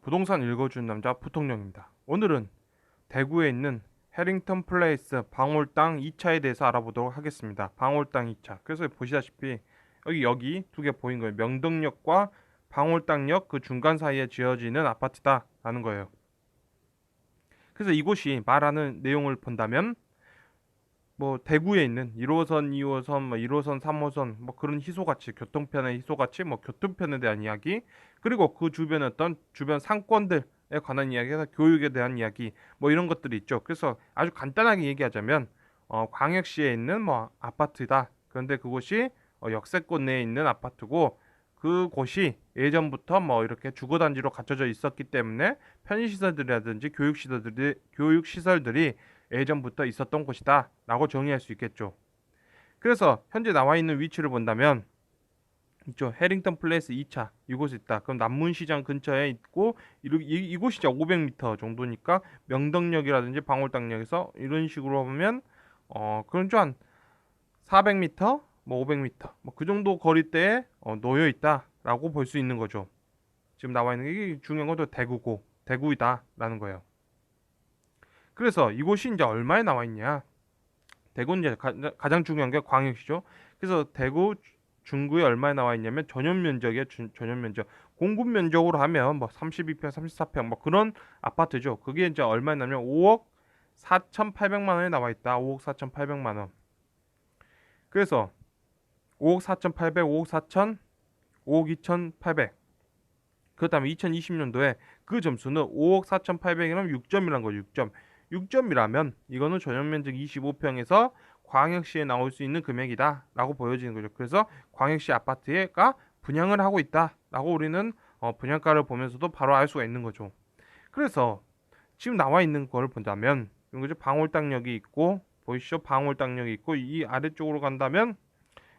부동산 읽어주는 남자 부통령입니다. 오늘은 대구에 있는 해링턴 플레이스 방울당 2차에 대해서 알아보도록 하겠습니다. 방울당 2차. 그래서 보시다시피 여기 두 개 보인 거예요. 명덕역과 방울당역 그 중간 사이에 지어지는 아파트다라는 거예요. 그래서 이곳이 말하는 내용을 본다면 뭐 대구에 있는 1호선, 2호선, 뭐 1호선, 3호선 뭐 그런 희소가치, 교통편의 희소가치, 뭐 교통편에 대한 이야기, 그리고 그 주변에 어떤 주변 상권들에 관한 이야기에서 교육에 대한 이야기, 뭐 이런 것들이 있죠. 그래서 아주 간단하게 얘기하자면 광역시에 있는 뭐 아파트다. 그런데 그곳이 역세권 내에 있는 아파트고 그곳이 예전부터 뭐 이렇게 주거단지로 갖춰져 있었기 때문에 편의시설들이라든지 교육시설들이 예전부터 있었던 곳이다 라고 정의할 수 있겠죠. 그래서 현재 나와 있는 위치를 본다면 이쪽 해링턴 플레이스 2차 이곳에 있다. 그럼 남문시장 근처에 있고 이곳이 이제 500m 정도니까 명덕역이라든지 방울당역에서 이런 식으로 보면 그런 좀한 400m, 뭐 500m 뭐 그 정도 거리대에 놓여 있다라고 볼 수 있는 거죠. 지금 나와 있는 게 중요한 것도 대구이다라는 거예요. 그래서 이곳이 이제 얼마에 나와 있냐? 대구는 이제 가장 중요한 게 광역시죠. 그래서 대구 중구에 얼마에 나와 있냐면 전용 면적이에요. 전용 면적. 공급 면적으로 하면 뭐 32평, 34평 뭐 그런 아파트죠. 그게 이제 얼마에 나면 5억 4,800만 원에 나와 있다. 5억 4,800만 원. 그래서 5억 4,800, 5억 4천, 5억 2,800. 그다음에 2020년도에 그 점수는 5억 4,800이라면 6점이란 거죠. 6점. 6점이라면 이거는 전용 면적 25평에서 광역시에 나올 수 있는 금액이다 라고 보여지는 거죠. 그래서 광역시 아파트가 분양을 하고 있다 라고 우리는 분양가를 보면서도 바로 알 수가 있는 거죠. 그래서 지금 나와 있는 걸 본다면 이런 거죠. 방울당역이 있고 보이시죠? 방울당역이 있고 이 아래쪽으로 간다면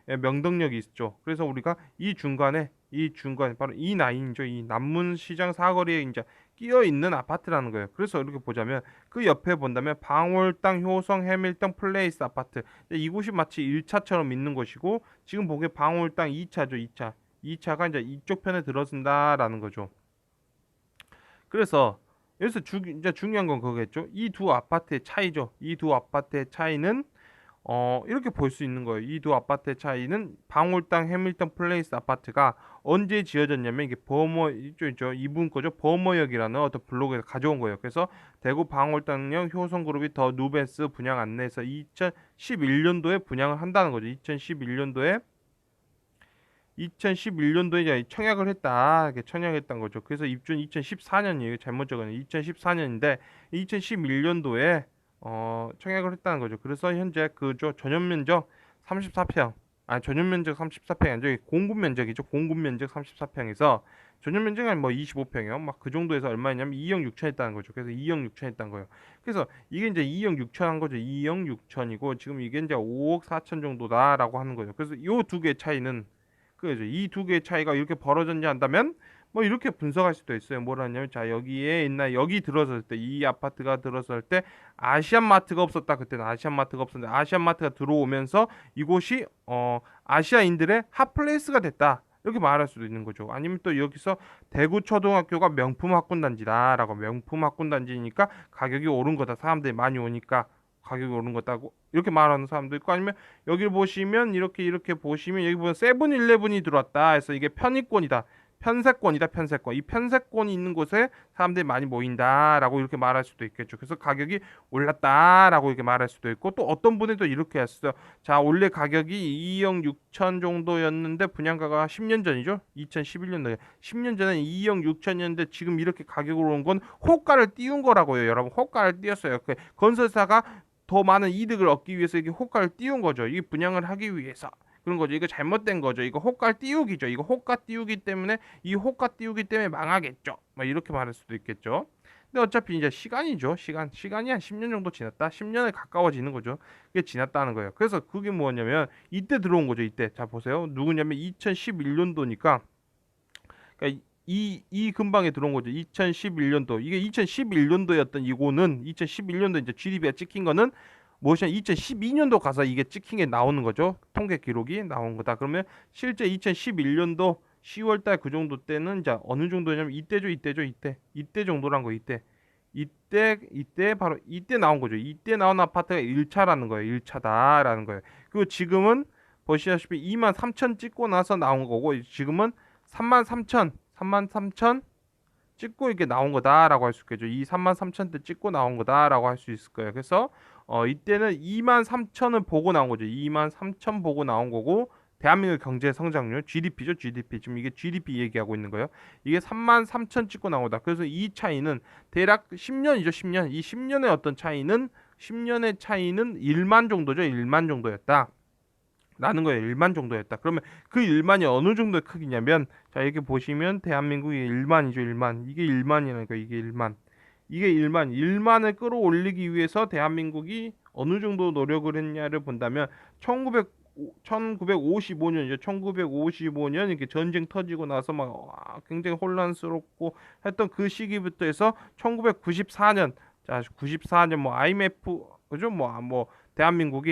명덕역이 있죠. 그래서 우리가 이 중간에 바로 이 라인이죠. 이 남문시장 사거리에 이제 끼어 있는 아파트라는 거예요. 그래서 이렇게 보자면 그 옆에 본다면 방울당, 효성, 해밀턴 플레이스 아파트 이곳이 마치 1차처럼 있는 것이고 지금 보기에 방울당 2차죠. 2차. 2차가 이제 이쪽 편에 들어선다라는 거죠. 그래서 여기서 이제 중요한 건 그거겠죠. 이 두 아파트의 차이죠. 이 두 아파트의 차이는 이렇게 볼 수 있는 거예요. 이 두 아파트의 차이는 방울당 해밀턴 플레이스 아파트가 언제 지어졌냐면 이게 버머 이쪽 이분 거죠. 버머역이라는 어떤 블록에서 가져온 거예요. 그래서 대구 방울당역 효성그룹이 더 누베스 분양 안내해서 2011년도에 분양을 한다는 거죠. 2011년도에 이제 청약을 했다. 이렇게 청약했던 거죠. 그래서 입주는 2014년이에요. 잘못 적었네. 2014년인데 2011년도에 청약을 했다는 거죠. 그래서 현재 그저 전용 면적 34평, 전용 면적 34평이 아니죠. 공급 면적이죠. 공급 면적 34평에서 전용 면적은 뭐 25평이요. 막 그 정도에서 얼마였냐면 2억 6천 했다는 거죠. 그래서 2억 6천 했다는 거예요. 그래서 이게 이제 2억 6천 한 거죠. 2억 6천이고 지금 이게 이제 5억 4천 정도다라고 하는 거죠. 그래서 요 두 개의 차이는 그죠. 이 두 개의 차이가 이렇게 벌어졌냐 한다면 뭐 이렇게 분석할 수도 있어요. 뭐라냐면 자 여기에 있나 여기 들어설 때 이 아파트가 들어설 때 아시안마트가 없었다. 그때는 아시안마트가 없었는데 아시안마트가 들어오면서 이곳이 아시아인들의 핫플레이스가 됐다. 이렇게 말할 수도 있는 거죠. 아니면 또 여기서 대구 초등학교가 명품 학군단지다라고 명품 학군단지니까 가격이 오른 거다. 사람들이 많이 오니까 가격이 오른 거다고 이렇게 말하는 사람도 있고 아니면 여기를 보시면 이렇게 보시면 여기 보면 세븐일레븐이 들어왔다 해서 이게 편의권이다. 편세권이다. 편세권. 이 편세권이 있는 곳에 사람들이 많이 모인다라고 이렇게 말할 수도 있겠죠. 그래서 가격이 올랐다라고 이렇게 말할 수도 있고 또 어떤 분이 또 이렇게 했어요. 자, 원래 가격이 2억 6천 정도였는데 분양가가 10년 전이죠. 2011년도에 10년 전에 2억 6천이었는데 지금 이렇게 가격으로 온 건 호가를 띄운 거라고요. 여러분 호가를 띄웠어요. 건설사가 더 많은 이득을 얻기 위해서 이게 호가를 띄운 거죠. 이 분양을 하기 위해서. 그런 거죠. 이거 잘못된 거죠. 이거 호가 띄우기죠. 이거 호가 띄우기 때문에 이 호가 띄우기 때문에 망하겠죠. 막 이렇게 말할 수도 있겠죠. 근데 어차피 이제 시간이죠. 시간이 한 10년 정도 지났다. 10년에 가까워지는 거죠. 그게 지났다는 거예요. 그래서 그게 뭐냐면 이때 들어온 거죠. 이때. 자 보세요. 누구냐면 2011년도니까 그러니까 이 근방에 들어온 거죠. 2011년도. 이게 2011년도였던 이거는 2011년도 이제 GDP가 찍힌 거는 무엇이냐 2012년도 가서 이게 찍힌 게 나오는 거죠. 통계 기록이 나온 거다. 그러면 실제 2011년도 10월 달 그 정도 때는 이제 어느 정도냐면 이때 정도란 거 이때 바로 이때 나온 거죠. 이때 나온 아파트가 1차라는 거예요. 1차다라는 거예요. 그리고 지금은 보시다시피 2만 3천 찍고 나서 나온 거고 지금은 3만 3천 찍고 이렇게 나온 거다라고 할 수 있겠죠. 이 3만 3천 대 찍고 나온 거다라고 할 수 있을 거예요. 그래서 이때는 2만 3천을 보고 나온 거죠. 2만 3천 보고 나온 거고 대한민국 경제 성장률 GDP죠. GDP 지금 이게 GDP 얘기하고 있는 거예요. 이게 3만 3천 찍고 나온 거다. 그래서 이 차이는 대략 10년이죠. 10년. 이 10년의 어떤 차이는 10년의 차이는 1만 정도죠. 1만 정도였다. 라는 거예요. 1만 정도였다. 그러면 그 1만이 어느 정도의 크기냐면 자 이렇게 보시면 대한민국이 1만이죠. 1만. 이게 1만이라는 거예요. 이게 1만. 이게 1만을 끌어올리기 위해서 대한민국이 어느 정도 노력을 했냐를 본다면 1955년이죠. 1955년 이렇게 전쟁 터지고 나서 막 굉장히 혼란스럽고 했던 그 시기부터 해서 1994년 자 94년 뭐 IMF 그죠? 뭐 대한민국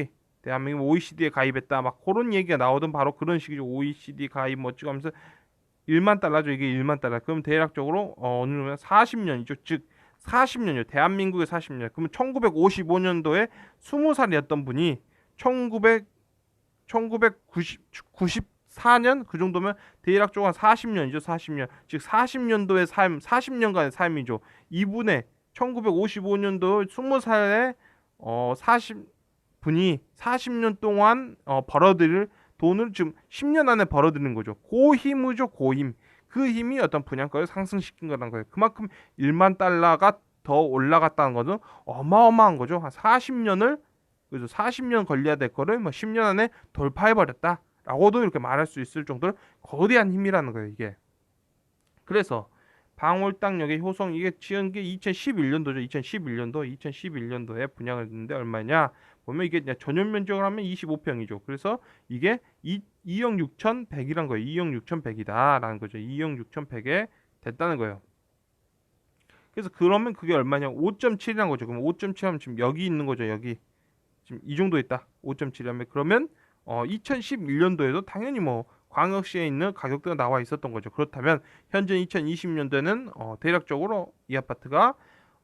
OECD에 가입했다 막 그런 얘기가 나오던 바로 그런 시기죠. OECD 가입 뭐 찍으면서 1만 달러죠. 이게 1만 달러. 그럼 대략적으로 어느 정도 40년이죠. 즉 40년이요. 대한민국의 40년. 그러면 1955년도에 20살이었던 분이 1994년 그 정도면 대략적으로 한 40년이죠. 40년. 즉 40년도의 삶, 40년간의 삶이죠. 이분의 1955년도 20살에 40 분이 40년 동안 벌어들일 돈을 지금 10년 안에 벌어들이는 거죠. 고힘이죠, 고힘. 그 힘이 어떤 분양가를 상승시킨 거란 거예요. 그만큼 1만 달러가 더 올라갔다는 것은 어마어마한 거죠. 한 40년을 그래서 40년 걸려야 될 거를 뭐 10년 안에 돌파해 버렸다라고도 이렇게 말할 수 있을 정도로 거대한 힘이라는 거예요, 이게. 그래서 방울땅역의 효성 이게 지은 게 2011년도죠. 2011년도에 분양을 했는데 얼마냐? 보면 이게 전용 면적을 하면 25평이죠. 그래서 이게 2억 6,100이란 거예요. 2억 6,100이다라는 거죠. 2억 6,100에 됐다는 거예요. 그래서 그러면 그게 얼마냐? 5.7이란 거죠. 그럼 5.7하면 지금 여기 있는 거죠. 여기 지금 이 정도 있다. 5.7하면 그러면 2011년도에도 당연히 뭐 광역시에 있는 가격대가 나와 있었던 거죠. 그렇다면 현재 2020년도에는 대략적으로 이 아파트가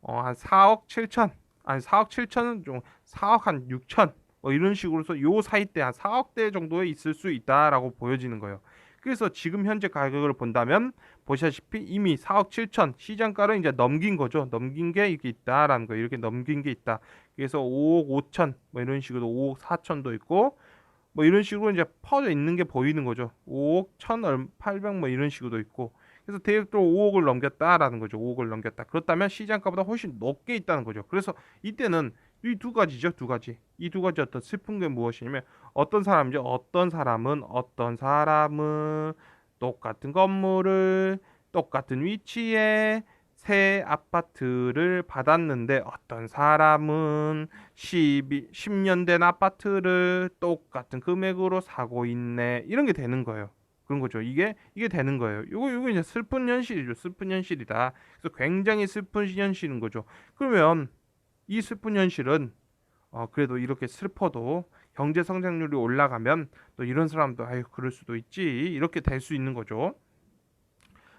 한 4억 7천 아니 4억 7천은 좀 4억 한 6천 뭐 이런 식으로서 요 사이대 한 4억대 정도에 있을 수 있다라고 보여지는 거예요. 그래서 지금 현재 가격을 본다면 보시다시피 이미 4억 7천 시장가를 이제 넘긴 거죠. 넘긴 게 이게 있다라는 거예요. 이렇게 넘긴 게 있다. 그래서 5억 5천 뭐 이런 식으로 5억 4천도 있고 뭐 이런 식으로 이제 퍼져 있는 게 보이는 거죠. 5억 1,800 뭐 이런 식으로 있고 그래서 대략적으로 5억을 넘겼다라는 거죠. 5억을 넘겼다. 그렇다면 시장가보다 훨씬 높게 있다는 거죠. 그래서 이때는 이 두 가지죠. 두 가지. 이 두 가지 어떤 슬픈 게 무엇이냐면 어떤 사람은 똑같은 건물을 똑같은 위치에 새 아파트를 받았는데 어떤 사람은 10년 된 아파트를 똑같은 금액으로 사고 있네. 이런 게 되는 거예요. 그런 거죠. 이게 되는 거예요. 요거 이제 슬픈 현실이죠. 슬픈 현실이다. 그래서 굉장히 슬픈 현실인 거죠. 그러면 이 슬픈 현실은 그래도 이렇게 슬퍼도 경제 성장률이 올라가면 또 이런 사람도 아유 그럴 수도 있지 이렇게 될 수 있는 거죠.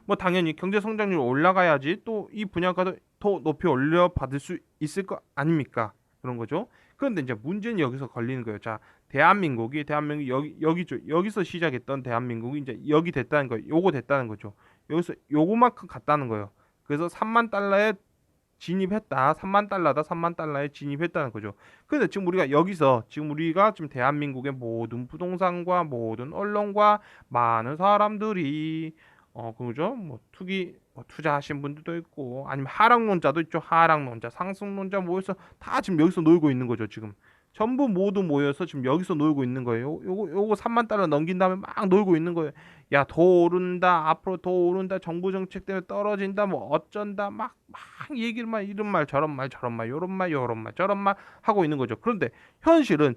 뭐 당연히 경제 성장률이 올라가야지 또 이 분양가도 더 높이 올려 받을 수 있을 거 아닙니까? 그런 거죠. 그런데 이제 문제는 여기서 걸리는 거예요. 자, 대한민국이 여기죠. 여기서 시작했던 대한민국이 이제 여기 됐다는 거, 요거 됐다는 거죠. 여기서 요거만큼 갔다는 거예요. 그래서 3만 달러에 진입했다. 3만 달러다. 3만 달러에 진입했다는 거죠. 근데 지금 우리가 지금 대한민국의 모든 부동산과 모든 언론과 많은 사람들이 그죠? 뭐 투자하신 분들도 있고 아니면 하락론자도 있죠. 하락론자, 상승론자 모여서 다 지금 여기서 놀고 있는 거죠. 지금 전부 모두 모여서 지금 여기서 놀고 있는 거예요. 요거 3만 달러 넘긴 다음에 막 놀고 있는 거예요. 야, 더 오른다. 앞으로 더 오른다. 정부 정책 때문에 떨어진다. 뭐 어쩐다. 막 얘기를 막 이런 말 저런 말 저런 말 요런 말 요런 말 저런 말 하고 있는 거죠. 그런데 현실은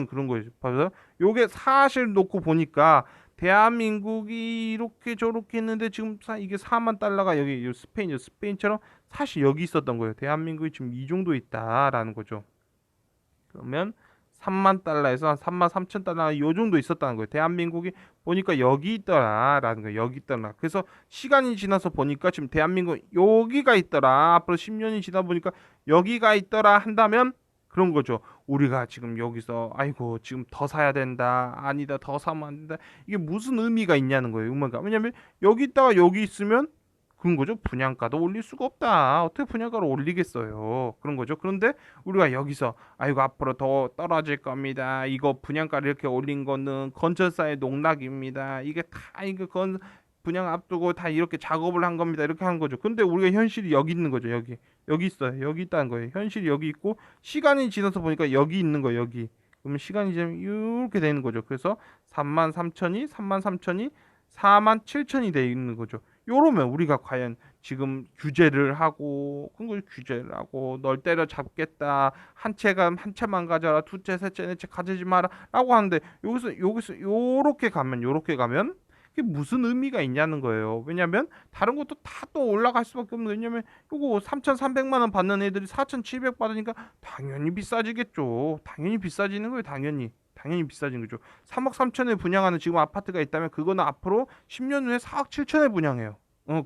그런 거예요. 봐서 요게 사실 놓고 보니까 대한민국이 이렇게 저렇게 했는데 지금 이게 4만 달러가 여기 스페인처럼 사실 여기 있었던 거예요. 대한민국이 지금 이 정도 있다라는 거죠. 그러면 3만 달러에서 한 3만 3천 달러 요 정도 있었다는 거예요. 대한민국이 보니까 여기 있더라라는 거예요. 여기 있더라. 그래서 시간이 지나서 보니까 지금 대한민국 여기가 있더라. 앞으로 10년이 지나 보니까 여기가 있더라 한다면 그런 거죠. 우리가 지금 여기서 아이고 지금 더 사야 된다. 아니다. 더 사면 안 된다. 이게 무슨 의미가 있냐는 거예요. 의미가. 왜냐면 여기 있다가 여기 있으면 그런 거죠. 분양가도 올릴 수가 없다. 어떻게 분양가를 올리겠어요. 그런 거죠. 그런데 우리가 여기서 아이고 앞으로 더 떨어질 겁니다. 이거 분양가를 이렇게 올린 거는 건설사의 농락입니다. 이게 다 이거 건 분양 앞두고 다 이렇게 작업을 한 겁니다. 이렇게 하는 거죠. 근데 우리가 현실이 여기 있는 거죠. 여기 있어요. 여기 있다는 거예요. 현실이 여기 있고 시간이 지나서 보니까 여기 있는 거예요. 여기. 그러면 시간이 지나면 이렇게 되는 거죠. 그래서 3만 3천이 3만 3천이 4만 7천이 돼 있는 거죠. 요러면 우리가 과연 지금 규제를 하고 그런 걸 규제를 하고 널 때려잡겠다 한 채만 가져라 두 채 세 채 네 채 가지지 마라라고 하는데 여기서 요렇게 가면 그게 무슨 의미가 있냐는 거예요. 왜냐면 다른 것도 다 또 올라갈 수밖에 없는 거예요. 왜냐면 요거 3,300만 원 받는 애들이 4,700 받으니까 당연히 비싸지겠죠. 당연히 비싸지는 거예요. 당연히 비싸진 거죠. 3억 3천에 분양하는 지금 아파트가 있다면 그거는 앞으로 10년 후에 4억 7천에 분양해요.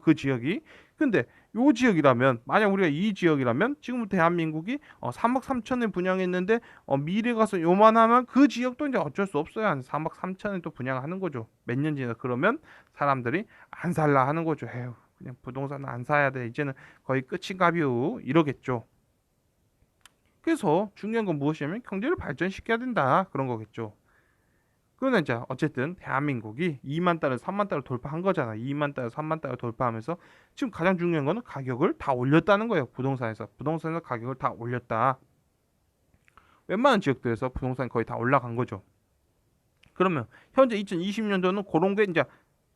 그 지역이. 근데 요 지역이라면 만약 우리가 이 지역이라면 지금 대한민국이 3억 3천에 분양했는데 미래 가서 요만하면 그 지역도 이제 어쩔 수 없어요. 한 3억 3천에 또 분양하는 거죠. 몇 년 지나 그러면 사람들이 안 살라 하는 거죠. 에휴, 그냥 부동산 안 사야 돼. 이제는 거의 끝인가뷰 이러겠죠. 그래서 중요한 건 무엇이냐면 경제를 발전시켜야 된다. 그런 거겠죠. 그러나 이제 어쨌든 대한민국이 2만 달러, 3만 달러 돌파한 거잖아. 2만 달러, 3만 달러 돌파하면서 지금 가장 중요한 거는 가격을 다 올렸다는 거예요. 부동산에서 가격을 다 올렸다. 웬만한 지역들에서 부동산이 거의 다 올라간 거죠. 그러면 현재 2020년도는 그런 게 이제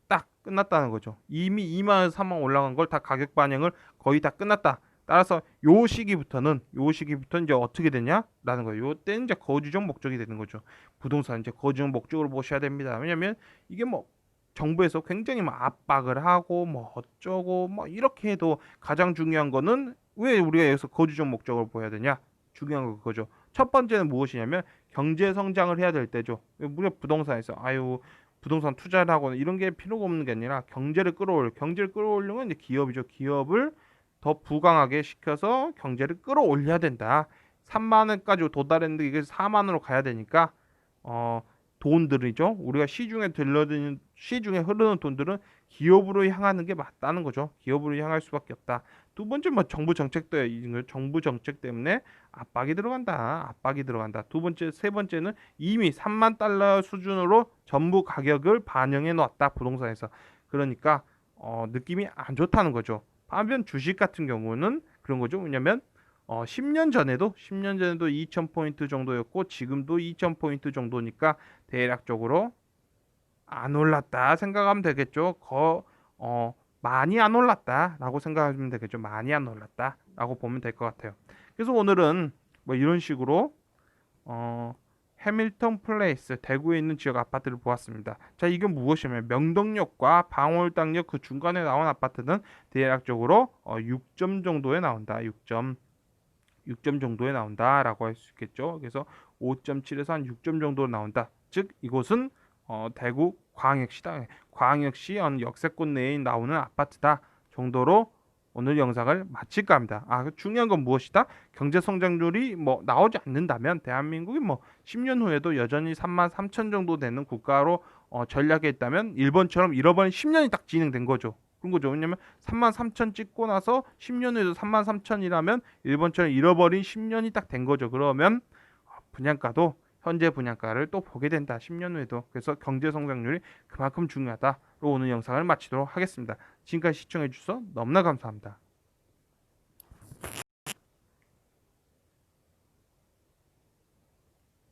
딱 끝났다는 거죠. 이미 2만에서 3만 올라간 걸 다 가격 반영을 거의 다 끝났다. 따라서 요 시기부터 이제 어떻게 되냐라는 거예요. 요 때는 이제 거주적 목적이 되는 거죠. 부동산 이제 거주적 목적으로 보셔야 됩니다. 왜냐면 이게 뭐 정부에서 굉장히 막 압박을 하고 뭐 어쩌고 뭐 이렇게 해도 가장 중요한 거는 왜 우리가 여기서 거주적 목적으로 보여야 되냐? 중요한 거 그거죠. 첫 번째는 무엇이냐면 경제 성장을 해야 될 때죠. 우리가 부동산에서 아유 부동산 투자를 하거나 이런 게 필요가 없는 게 아니라 경제를 끌어올리는 이제 기업이죠. 기업을 더 부강하게 시켜서 경제를 끌어올려야 된다. 3만 원까지 도달했는데 이게 4만 원으로 가야 되니까 어 돈들이죠. 우리가 시중에 흐르는 돈들은 기업으로 향하는 게 맞다는 거죠. 기업으로 향할 수밖에 없다. 두 번째 뭐 정부 정책 때문에 압박이 들어간다. 두 번째, 세 번째는 이미 3만 달러 수준으로 전부 가격을 반영해 놓았다. 부동산에서. 그러니까 느낌이 안 좋다는 거죠. 반면 주식 같은 경우는 그런 거죠. 왜냐면 10년 전에도 2,000포인트 정도였고 지금도 2,000포인트 정도니까 대략적으로 안 올랐다 생각하면 되겠죠. 많이 안 올랐다라고 생각하면 되겠죠. 많이 안 올랐다라고 보면 될 것 같아요. 그래서 오늘은 뭐 이런 식으로 어, 해밀턴 플레이스 대구에 있는 지역 아파트를 보았습니다. 자, 이게 무엇이냐면 명동역과 방울당역 그 중간에 나온 아파트는 대략적으로 6점 정도에 나온다. 6점 정도에 나온다라고 할 수 있겠죠. 그래서 5.7에서 한 6점 정도 나온다. 즉 이곳은 대구 광역시 역세권 내에 나오는 아파트다 정도로 오늘 영상을 마칠까 합니다. 중요한 건 무엇이다? 경제 성장률이 뭐 나오지 않는다면 대한민국이 뭐 10년 후에도 여전히 3만 3천 정도 되는 국가로 전략에 있다면 일본처럼 잃어버린 10년이 딱 진행된 거죠. 그런 거죠. 왜냐면 3만 3천 찍고 나서 10년 후에도 3만 3천이라면 일본처럼 잃어버린 10년이 딱 된 거죠. 그러면 분양가도 현재 분양가를 또 보게 된다. 10년 후에도. 그래서 경제 성장률이 그만큼 중요하다로 오늘 영상을 마치도록 하겠습니다. 지금까지 시청해 주셔서 너무나 감사합니다.